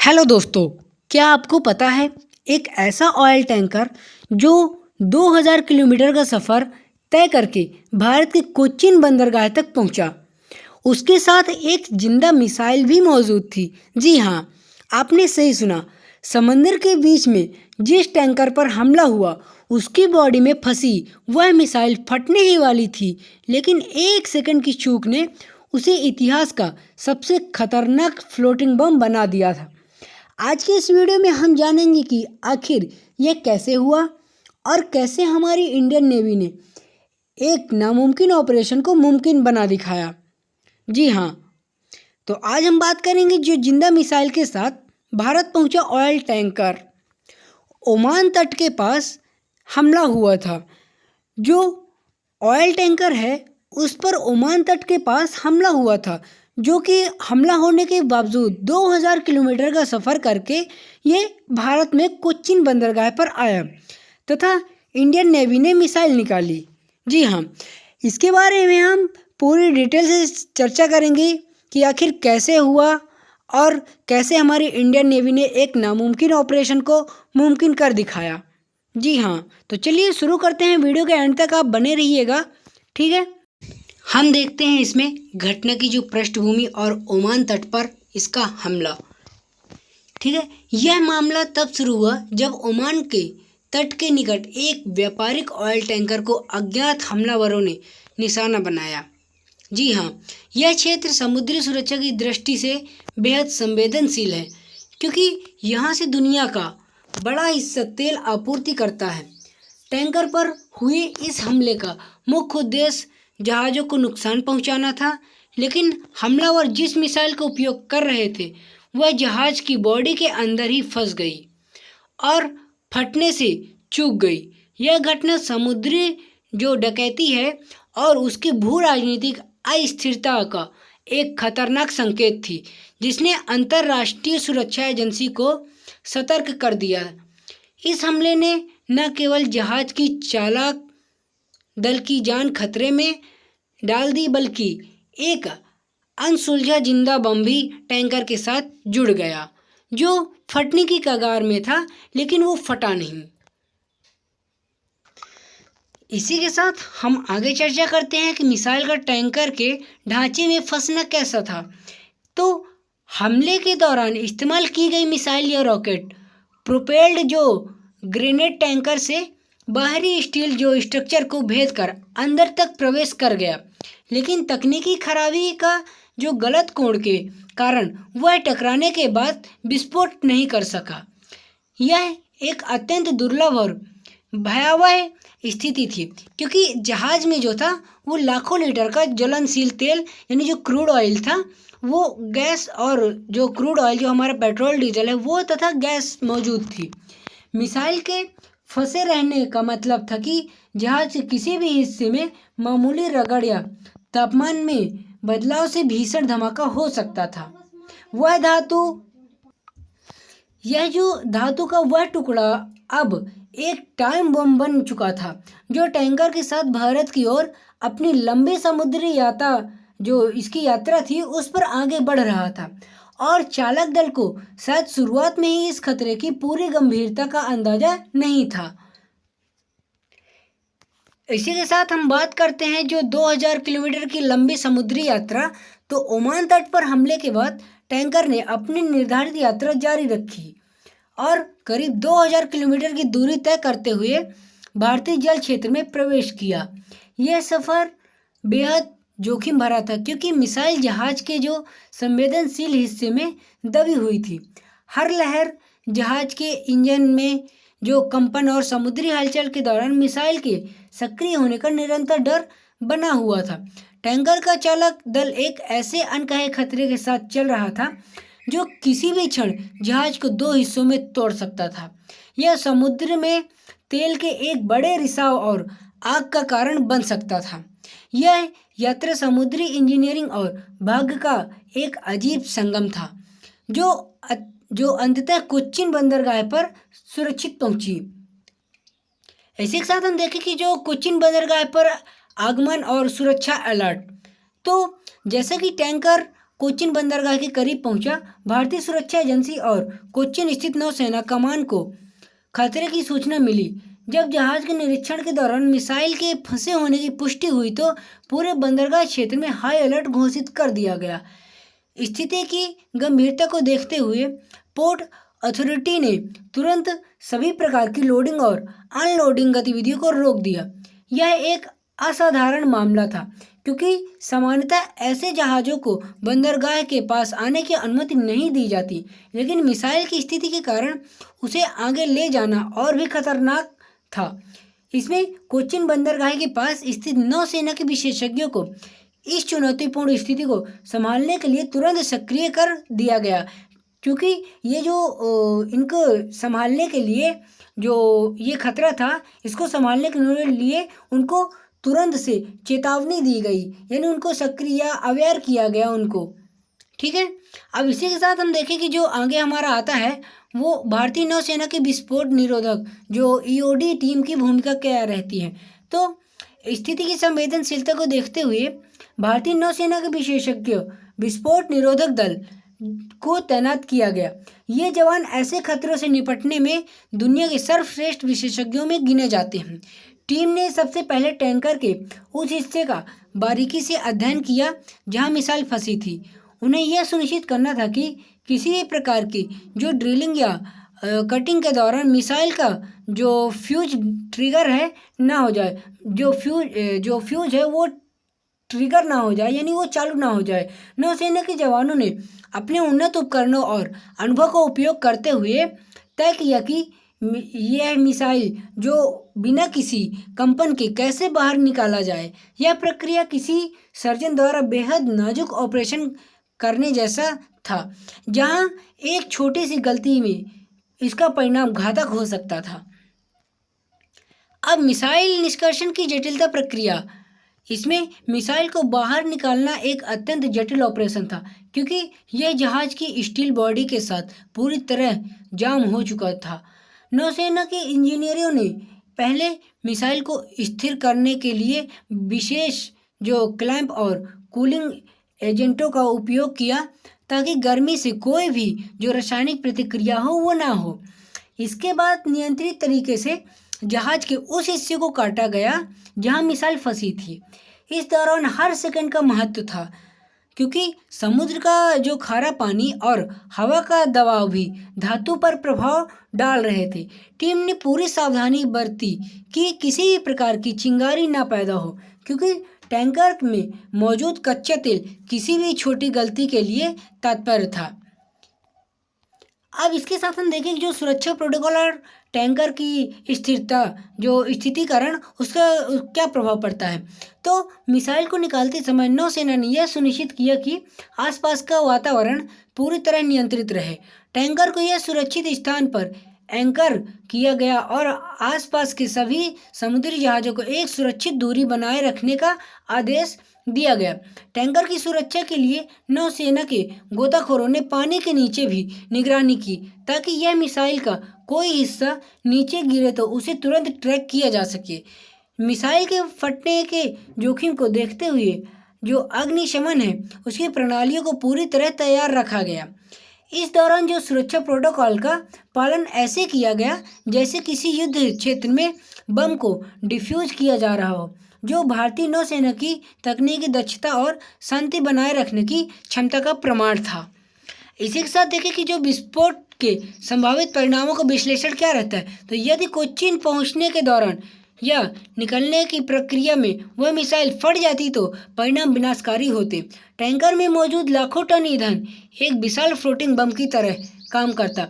Hello दोस्तों, क्या आपको पता है एक ऐसा ऑयल टैंकर जो 2000 किलोमीटर का सफ़र तय करके भारत के कोच्चिन बंदरगाह तक पहुंचा। उसके साथ एक जिंदा मिसाइल भी मौजूद थी। जी हाँ, आपने सही सुना। समंदर के बीच में जिस टैंकर पर हमला हुआ उसकी बॉडी में फंसी वह मिसाइल फटने ही वाली थी, लेकिन एक सेकंड की चूक ने उसे इतिहास का सबसे खतरनाक फ्लोटिंग बम बना दिया था। आज के इस वीडियो में हम जानेंगे कि आखिर यह कैसे हुआ और कैसे हमारी इंडियन नेवी ने एक नामुमकिन ऑपरेशन को मुमकिन बना दिखाया। जी हाँ, तो आज हम बात करेंगे जो जिंदा मिसाइल के साथ भारत पहुंचा ऑयल टैंकर। ओमान तट के पास हमला हुआ था। जो ऑयल टैंकर है उस पर ओमान तट के पास हमला हुआ था, जो कि हमला होने के बावजूद 2000 किलोमीटर का सफ़र करके ये भारत में कोच्चिन बंदरगाह पर आया तथा इंडियन नेवी ने मिसाइल निकाली। जी हाँ, इसके बारे में हम पूरी डिटेल से चर्चा करेंगे कि आखिर कैसे हुआ और कैसे हमारी इंडियन नेवी ने एक नामुमकिन ऑपरेशन को मुमकिन कर दिखाया। जी हाँ, तो चलिए शुरू करते हैं। वीडियो के एंड तक आप बने रहिएगा, ठीक है। हम देखते हैं इसमें घटना की जो पृष्ठभूमि और ओमान तट पर इसका हमला, ठीक है। यह मामला तब शुरू हुआ जब ओमान के तट के निकट एक व्यापारिक ऑयल टैंकर को अज्ञात हमलावरों ने निशाना बनाया। जी हाँ, यह क्षेत्र समुद्री सुरक्षा की दृष्टि से बेहद संवेदनशील है, क्योंकि यहाँ से दुनिया का बड़ा हिस्सा तेल आपूर्ति करता है। टैंकर पर हुए इस हमले का मुख्य उद्देश्य जहाज़ों को नुकसान पहुंचाना था, लेकिन हमलावर जिस मिसाइल का उपयोग कर रहे थे वह जहाज़ की बॉडी के अंदर ही फंस गई और फटने से चूक गई। यह घटना समुद्री जो डकैती है और उसकी भू राजनीतिक अस्थिरता का एक खतरनाक संकेत थी, जिसने अंतर्राष्ट्रीय सुरक्षा एजेंसी को सतर्क कर दिया। इस हमले ने न केवल जहाज की चालक दल की जान खतरे में डाल दी, बल्कि एक अनसुलझा जिंदा बम भी टैंकर के साथ जुड़ गया, जो फटने की कगार में था, लेकिन वो फटा नहीं। इसी के साथ हम आगे चर्चा करते हैं कि मिसाइल का टैंकर के ढांचे में फंसना कैसा था। तो हमले के दौरान इस्तेमाल की गई मिसाइल या रॉकेट प्रोपेल्ड जो ग्रेनेड टैंकर से बाहरी स्टील जो स्ट्रक्चर को भेद कर अंदर तक प्रवेश कर गया, लेकिन तकनीकी खराबी का जो गलत कोण के कारण वह टकराने के बाद विस्फोट नहीं कर सका। यह एक अत्यंत दुर्लभ और भयावह स्थिति थी, क्योंकि जहाज में जो था वो लाखों लीटर का ज्वलनशील तेल यानी जो क्रूड ऑयल था, वो गैस और जो क्रूड ऑयल जो हमारा पेट्रोल डीजल है वो तथा गैस मौजूद थी। मिसाइल के फंसे रहने का मतलब था कि जहाज के किसी भी हिस्से में मामूली रगड़ या तापमान में बदलाव से भीषण धमाका हो सकता था। यह जो धातु का वह टुकड़ा अब एक टाइम बम बन चुका था, जो टैंकर के साथ भारत की ओर अपनी लंबी समुद्री यात्रा जो इसकी यात्रा थी उस पर आगे बढ़ रहा था, और चालक दल को शायद शुरुआत में ही इस खतरे की पूरी गंभीरता का अंदाजा नहीं था। इसी के साथ हम बात करते हैं जो 2000 किलोमीटर की लंबी समुद्री यात्रा। तो ओमान तट पर हमले के बाद टैंकर ने अपनी निर्धारित यात्रा जारी रखी और करीब 2000 किलोमीटर की दूरी तय करते हुए भारतीय जल क्षेत्र में प्रवेश किया। यह सफ़र बेहद जोखिम भरा था, क्योंकि मिसाइल जहाज के जो संवेदनशील हिस्से में दबी हुई थी। हर लहर जहाज के इंजन में जो कंपन और समुद्री हलचल के दौरान मिसाइल के सक्रिय होने का निरंतर डर बना हुआ था। टैंकर का चालक दल एक ऐसे अनकहे खतरे के साथ चल रहा था जो किसी भी क्षण जहाज को दो हिस्सों में तोड़ सकता था। यह समुद्र में तेल के एक बड़े रिसाव और आग का कारण बन सकता था। यह यात्रा समुद्री इंजीनियरिंग और भाग्य का एक अजीब संगम था, जो अंततः कोच्चिन बंदरगाह पर सुरक्षित पहुंची। इसी के साथ हम देखें कि जो कोच्चिन बंदरगाह पर आगमन और सुरक्षा अलर्ट। तो जैसा कि टैंकर कोच्चिन बंदरगाह के करीब पहुंचा। भारतीय सुरक्षा एजेंसी और कोच्चिन स्थित नौसेना कमान को खतरे की सूचना मिली। जब जहाज के निरीक्षण के दौरान मिसाइल के फंसे होने की पुष्टि हुई तो पूरे बंदरगाह क्षेत्र में हाई अलर्ट घोषित कर दिया गया। स्थिति की गंभीरता को देखते हुए पोर्ट अथॉरिटी ने तुरंत सभी प्रकार की लोडिंग और अनलोडिंग गतिविधियों को रोक दिया। यह एक असाधारण मामला था क्योंकि सामान्यतः ऐसे जहाज़ों को बंदरगाह के पास आने की अनुमति नहीं दी जाती, लेकिन मिसाइल की स्थिति के कारण उसे आगे ले जाना और भी खतरनाक था। इसमें कोच्चिन बंदरगाह के पास स्थित नौसेना के विशेषज्ञों को इस चुनौतीपूर्ण स्थिति को संभालने के लिए तुरंत सक्रिय कर दिया गया, क्योंकि ये जो इनको संभालने के लिए जो ये खतरा था, इसको संभालने के लिए उनको तुरंत से चेतावनी दी गई, यानी उनको सक्रिय अवेयर किया गया उनको। ठीक है, अब इसी के साथ हम देखें कि जो आगे हमारा आता है वो भारतीय नौसेना के विस्फोट निरोधक जो ईओडी टीम की भूमिका क्या रहती है। तो स्थिति की संवेदनशीलता को देखते हुए भारतीय नौसेना के विशेषज्ञ विस्फोट निरोधक दल को तैनात किया गया। ये जवान ऐसे खतरों से निपटने में दुनिया के सर्वश्रेष्ठ विशेषज्ञों में गिने जाते हैं। टीम ने सबसे पहले टैंकर के उस हिस्से का बारीकी से अध्ययन किया जहां मिसाइल फंसी थी। उन्हें यह सुनिश्चित करना था कि किसी भी प्रकार की जो ड्रिलिंग या कटिंग के दौरान मिसाइल का जो फ्यूज ट्रिगर है ना हो जाए, जो फ्यूज है वो ट्रिगर ना हो जाए, यानी वो चालू ना हो जाए। नौसेना के जवानों ने अपने उन्नत उपकरणों और अनुभव का उपयोग करते हुए तय किया कि यह मिसाइल जो बिना किसी कंपन के कैसे बाहर निकाला जाए। यह प्रक्रिया किसी सर्जन द्वारा बेहद नाजुक ऑपरेशन करने जैसा था, जहां एक छोटी सी गलती में इसका परिणाम घातक हो सकता था। अब मिसाइल निष्कर्षण की जटिलता प्रक्रिया। इसमें मिसाइल को बाहर निकालना एक अत्यंत जटिल ऑपरेशन था, क्योंकि यह जहाज की स्टील बॉडी के साथ पूरी तरह जाम हो चुका था। नौसेना के इंजीनियरों ने पहले मिसाइल को स्थिर करने के लिए विशेष जो क्लैंप और कूलिंग एजेंटों का उपयोग किया, ताकि गर्मी से कोई भी जो रासायनिक प्रतिक्रिया हो वो ना हो। इसके बाद नियंत्रित तरीके से जहाज के उस हिस्से को काटा गया जहां मिसाइल फंसी थी। इस दौरान हर सेकंड का महत्व था, क्योंकि समुद्र का जो खारा पानी और हवा का दबाव भी धातु पर प्रभाव डाल रहे थे। टीम ने पूरी सावधानी बरती कि किसी भी प्रकार की चिंगारी ना पैदा हो, क्योंकि टैंकर में मौजूद कच्चा तेल किसी भी छोटी गलती के लिए तत्पर था। अब इसके साथ हम देखें कि जो सुरक्षा प्रोटोकॉल और टैंकर की स्थिरता जो स्थितिकरण उसका क्या प्रभाव पड़ता है। तो मिसाइल को निकालते समय नौसेना ने यह सुनिश्चित किया कि आसपास का वातावरण पूरी तरह नियंत्रित रहे। टैंकर को यह सुरक्षित स्थान पर एंकर किया गया और आसपास के सभी समुद्री जहाज़ों को एक सुरक्षित दूरी बनाए रखने का आदेश दिया गया। टैंकर की सुरक्षा के लिए नौसेना के गोताखोरों ने पानी के नीचे भी निगरानी की, ताकि यह मिसाइल का कोई हिस्सा नीचे गिरे तो उसे तुरंत ट्रैक किया जा सके। मिसाइल के फटने के जोखिम को देखते हुए जो अग्निशमन है उसकी प्रणालियों को पूरी तरह तैयार रखा गया। इस दौरान जो सुरक्षा प्रोटोकॉल का पालन ऐसे किया गया जैसे किसी युद्ध क्षेत्र में बम को डिफ्यूज किया जा रहा हो, जो भारतीय नौसेना की तकनीकी दक्षता और शांति बनाए रखने की क्षमता का प्रमाण था। इसी के साथ देखें कि जो विस्फोट के संभावित परिणामों का विश्लेषण क्या रहता है। तो यदि कोच्चिन पहुंचने के दौरान या निकलने की प्रक्रिया में वह मिसाइल फट जाती तो परिणाम विनाशकारी होते। टैंकर में मौजूद लाखों टन ईंधन एक विशाल फ्लोटिंग बम की तरह काम करता,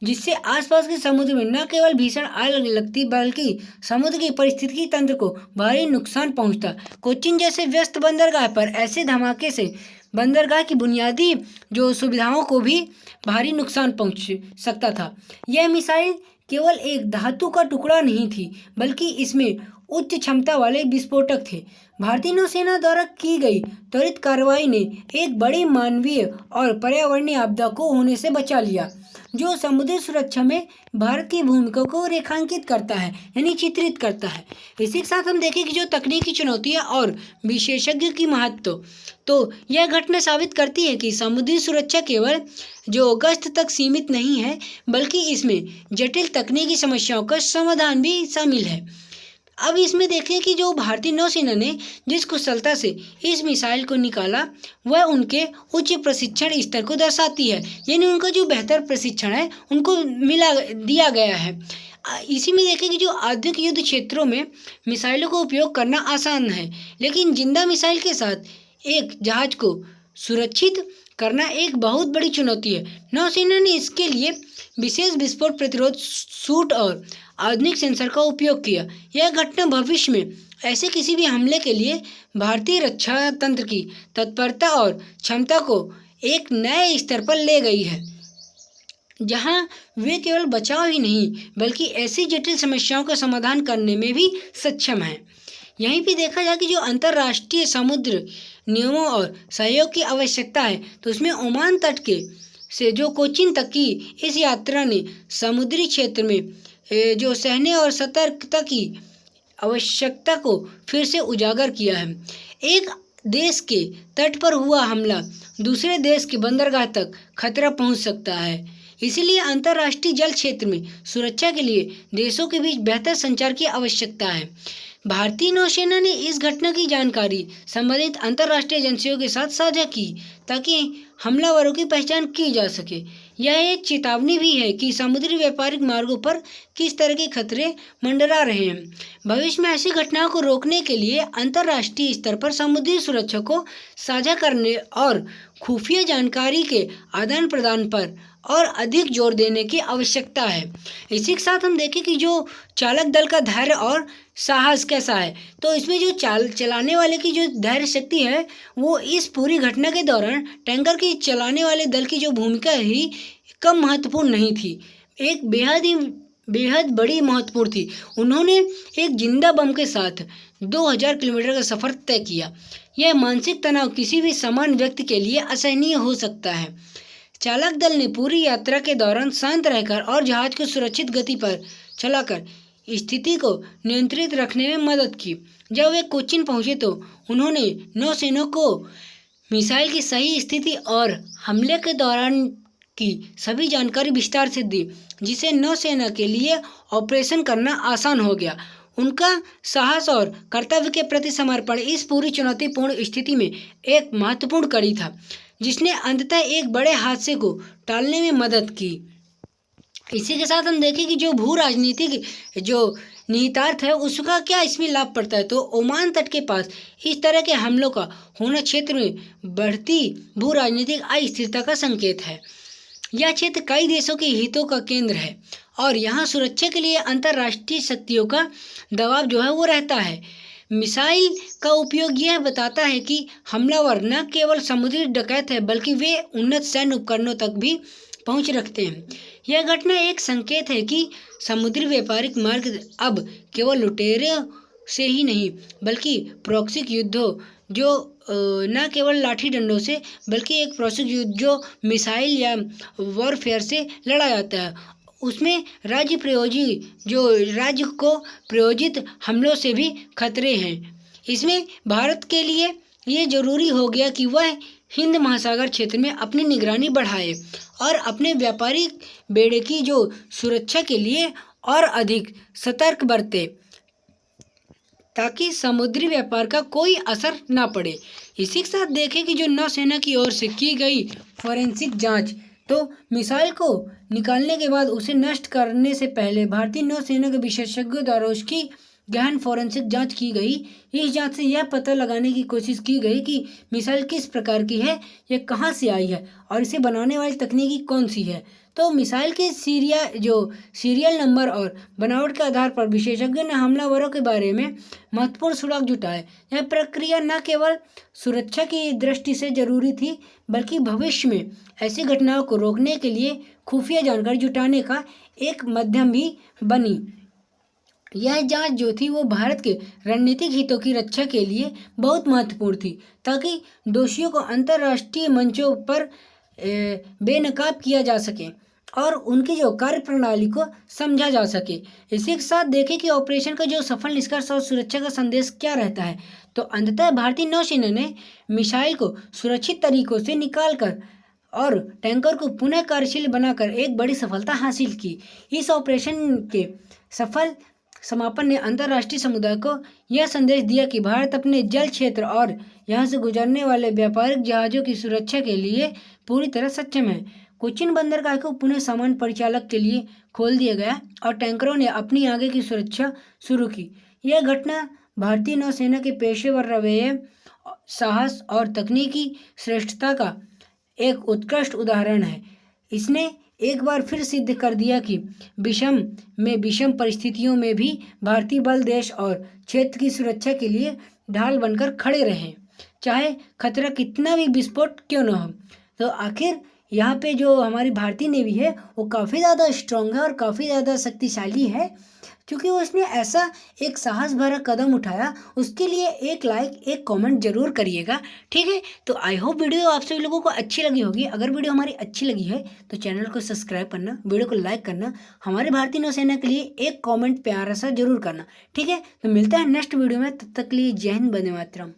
जिससे आसपास के समुद्र में न केवल भीषण आग लगती बल्कि समुद्र की पारिस्थितिकी तंत्र को भारी नुकसान पहुंचता। कोच्चिन जैसे व्यस्त बंदरगाह पर ऐसे धमाके से बंदरगाह की बुनियादी जो सुविधाओं को भी भारी नुकसान पहुंच सकता था। यह मिसाइल केवल एक धातु का टुकड़ा नहीं थी, बल्कि इसमें उच्च क्षमता वाले विस्फोटक थे। भारतीय नौसेना द्वारा की गई त्वरित कार्रवाई ने एक बड़ी मानवीय और पर्यावरणीय आपदा को होने से बचा लिया। जो समुद्री सुरक्षा में भारत की भूमिका को रेखांकित करता है, यानी चित्रित करता है। इसी के साथ हम देखें कि जो तकनीकी चुनौतियां और विशेषज्ञ की महत्व, तो यह घटना साबित करती है कि समुद्री सुरक्षा केवल जो गश्त तक सीमित नहीं है, बल्कि इसमें जटिल तकनीकी समस्याओं का समाधान भी शामिल है। अब इसमें देखें कि जो भारतीय नौसेना ने जिस कुशलता से इस मिसाइल को निकाला, वह उनके उच्च प्रशिक्षण स्तर को दर्शाती है, यानी उनका जो बेहतर प्रशिक्षण है उनको दिया गया है। इसी में देखें कि जो आधुनिक युद्ध क्षेत्रों में मिसाइलों का उपयोग करना आसान है, लेकिन जिंदा मिसाइल के साथ एक जहाज को सुरक्षित करना एक बहुत बड़ी चुनौती है। नौसेना ने इसके लिए विशेष विस्फोट प्रतिरोध सूट और आधुनिक सेंसर का उपयोग किया। यह घटना भविष्य में ऐसे किसी भी हमले के लिए भारतीय रक्षा तंत्र की तत्परता और क्षमता को एक नए स्तर पर ले गई है, जहां वे केवल बचाव ही नहीं बल्कि ऐसी जटिल समस्याओं का समाधान करने में भी सक्षम हैं। यहीं पे देखा जाए कि जो अंतर्राष्ट्रीय समुद्र नियमों और सहयोग की आवश्यकता है, तो उसमें ओमान तट के से जो कोचीन तक की इस यात्रा ने समुद्री क्षेत्र में जो सैन्य और सतर्कता की आवश्यकता को फिर से उजागर किया है। एक देश के तट पर हुआ हमला दूसरे देश के बंदरगाह तक खतरा पहुंच सकता है। इसीलिए अंतर्राष्ट्रीय जल क्षेत्र में सुरक्षा के लिए देशों के बीच बेहतर संचार की आवश्यकता है। भारतीय नौसेना ने इस घटना की जानकारी संबंधित अंतर्राष्ट्रीय एजेंसियों के साथ साझा की, ताकि हमलावरों की पहचान की जा सके। यह एक चेतावनी भी है कि समुद्री व्यापारिक मार्गों पर किस तरह के खतरे मंडरा रहे हैं। भविष्य में ऐसी घटनाओं को रोकने के लिए अंतर्राष्ट्रीय स्तर पर समुद्री सुरक्षा को साझा करने और खुफिया जानकारी के आदान प्रदान पर और अधिक जोर देने की आवश्यकता है। इसी के साथ हम देखें कि जो चालक दल का धैर्य और साहस कैसा है, तो इसमें जो चलाने वाले की जो धैर्य शक्ति है, वो इस पूरी घटना के दौरान टैंकर की चलाने वाले दल की जो भूमिका ही कम महत्वपूर्ण नहीं थी, एक बेहद बड़ी महत्वपूर्ण थी। उन्होंने एक जिंदा बम के साथ 2000 किलोमीटर का सफर तय किया। यह मानसिक तनाव किसी भी सामान्य व्यक्ति के लिए असहनीय हो सकता है। चालक दल ने पूरी यात्रा के दौरान शांत रहकर और जहाज को सुरक्षित गति पर चलाकर स्थिति को नियंत्रित रखने में मदद की। जब वे कोचीन पहुंचे तो उन्होंने नौसेना को मिसाइल की सही स्थिति और हमले के दौरान की सभी जानकारी विस्तार से दी, जिससे नौसेना के लिए ऑपरेशन करना आसान हो गया। उनका साहस और कर्तव्य के प्रति समर्पण इस पूरी चुनौतीपूर्ण स्थिति में एक महत्वपूर्ण कड़ी था, जिसने अंततः एक बड़े हादसे को टालने में मदद की। इसी के साथ हम देखें कि जो भू राजनीतिक जो निहितार्थ है उसका क्या इसमें लाभ पड़ता है, तो ओमान तट के पास इस तरह के हमलों का होना क्षेत्र में बढ़ती भू राजनीतिक अस्थिरता का संकेत है। यह क्षेत्र कई देशों के हितों का केंद्र है और यहाँ सुरक्षा के लिए अंतर्राष्ट्रीय शक्तियों का दबाव जो है वो रहता है। मिसाइल का उपयोग यह बताता है कि हमलावर न केवल समुद्री डकैत है, बल्कि वे उन्नत सैन्य उपकरणों तक भी पहुंच रखते हैं। यह घटना एक संकेत है कि समुद्री व्यापारिक मार्ग अब केवल लुटेरों से ही नहीं, बल्कि प्रॉक्सी युद्धों जो न केवल लाठी डंडों से, बल्कि एक प्रॉक्सी युद्ध जो मिसाइल या वॉरफेयर से लड़ा जाता है, उसमें राज्य को प्रायोजित हमलों से भी खतरे हैं। इसमें भारत के लिए ये जरूरी हो गया कि वह हिंद महासागर क्षेत्र में अपनी निगरानी बढ़ाए और अपने व्यापारिक बेड़े की जो सुरक्षा के लिए और अधिक सतर्क बरते, ताकि समुद्री व्यापार का कोई असर ना पड़े। इसी के साथ देखें कि जो नौसेना की ओर से की गई फॉरेंसिक जांच, तो मिसाइल को निकालने के बाद उसे नष्ट करने से पहले भारतीय नौसेना के विशेषज्ञों द्वारा उसकी गहन फॉरेंसिक जांच की गई। इस जांच से यह पता लगाने की कोशिश की गई कि मिसाइल किस प्रकार की है, यह कहां से आई है और इसे बनाने वाली तकनीकी कौन सी है। तो मिसाइल के सीरियल नंबर और बनावट के आधार पर विशेषज्ञों ने हमलावरों के बारे में महत्वपूर्ण सुराग जुटाए। यह प्रक्रिया न केवल सुरक्षा की दृष्टि से जरूरी थी, बल्कि भविष्य में ऐसी घटनाओं को रोकने के लिए खुफिया जानकारी जुटाने का एक माध्यम भी बनी। यह जांच जो थी वो भारत के रणनीतिक हितों की रक्षा के लिए बहुत महत्वपूर्ण थी, ताकि दोषियों को अंतर्राष्ट्रीय मंचों पर बेनकाब किया जा सके और उनकी जो कार्यप्रणाली को समझा जा सके। इसी के साथ देखें कि ऑपरेशन का जो सफल निष्कर्ष और सुरक्षा का संदेश क्या रहता है। तो अंततः भारतीय नौसेना ने मिसाइल को सुरक्षित तरीकों से निकालकर और टैंकर को पुनः कार्यशील बनाकर एक बड़ी सफलता हासिल की। इस ऑपरेशन के सफल समापन ने अंतर्राष्ट्रीय समुदाय को यह संदेश दिया कि भारत अपने जल क्षेत्र और यहाँ से गुजरने वाले व्यापारिक जहाज़ों की सुरक्षा के लिए पूरी तरह सक्षम है। कोचिन बंदरगाह को पुनः सामान्य परिचालक के लिए खोल दिया गया और टैंकरों ने अपनी आगे की सुरक्षा शुरू की। यह घटना भारतीय नौसेना के पेशेवर रवैये, साहस और तकनीकी श्रेष्ठता का एक उत्कृष्ट उदाहरण है। इसने एक बार फिर सिद्ध कर दिया कि विषम परिस्थितियों में भी भारतीय बल देश और क्षेत्र की सुरक्षा के लिए ढाल बनकर खड़े रहे, चाहे खतरा कितना भी विस्फोट क्यों न हो। तो आखिर यहाँ पे जो हमारी भारतीय नेवी है वो काफ़ी ज़्यादा स्ट्रांग है और काफ़ी ज़्यादा शक्तिशाली है, क्योंकि उसने ऐसा एक साहस भरा कदम उठाया। उसके लिए एक लाइक एक कमेंट जरूर करिएगा, ठीक है। तो आई होप वीडियो आप सभी लोगों को अच्छी लगी होगी। अगर वीडियो हमारी अच्छी लगी है तो चैनल को सब्सक्राइब करना, वीडियो को लाइक करना, हमारे भारतीय नौसेना के लिए एक कमेंट प्यारा सा जरूर करना, ठीक है। तो मिलते हैं नेक्स्ट वीडियो में, तब तक के लिए जय हिंद, वंदे मातरम।